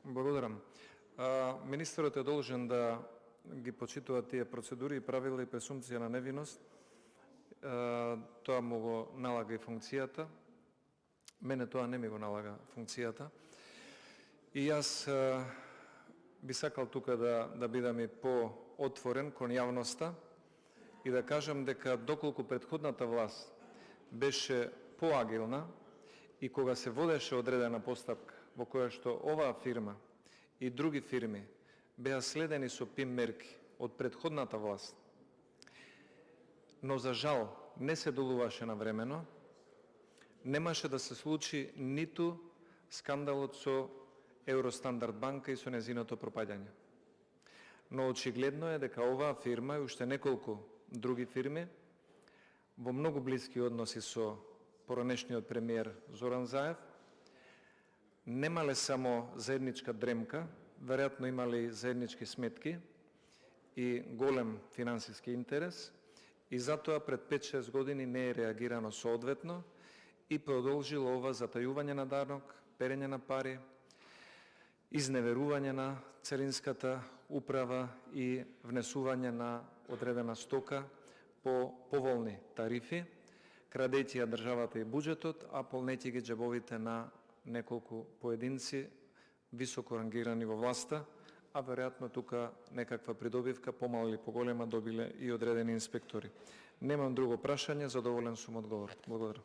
Благодарам. Министерот е должен да ги почитува тие процедури и правила и пресумпција на невиност. Тоа му го налага и функцијата. Мене тоа не ми го налага функцијата. И јас би сакал тука да бидам и по-отворен кон јавноста и да кажам дека доколку претходната власт беше поагилна и кога се водеше одредена постапка во која што оваа фирма и други фирми беа следени со ПИМ мерки од претходната власт, но за жал не се долуваше навремено, немаше да се случи ниту скандалот со Евростандард банка и со незиното пропаѓање. Но очигледно е дека оваа фирма и уште неколку други фирми во многу блиски односи со поранешниот премиер Зоран Заев немале само заедничка дремка, веројатно имали заеднички сметки и голем финансиски интерес и затоа пред 5-6 години не е реагирано соодветно и продолжило ова затајување на данок, перење на пари, изневерување на царинската управа и внесување на одредена стока по поволни тарифи, крадејќи ја државата и буџетот, а полнејќи ги џебовите на неколку поединци високо рангирани во власта, а веројатно тука некаква придобивка, помала или поголема, добиле и одредени инспектори. Немам друго прашање, задоволен сум одговорот. Благодарам.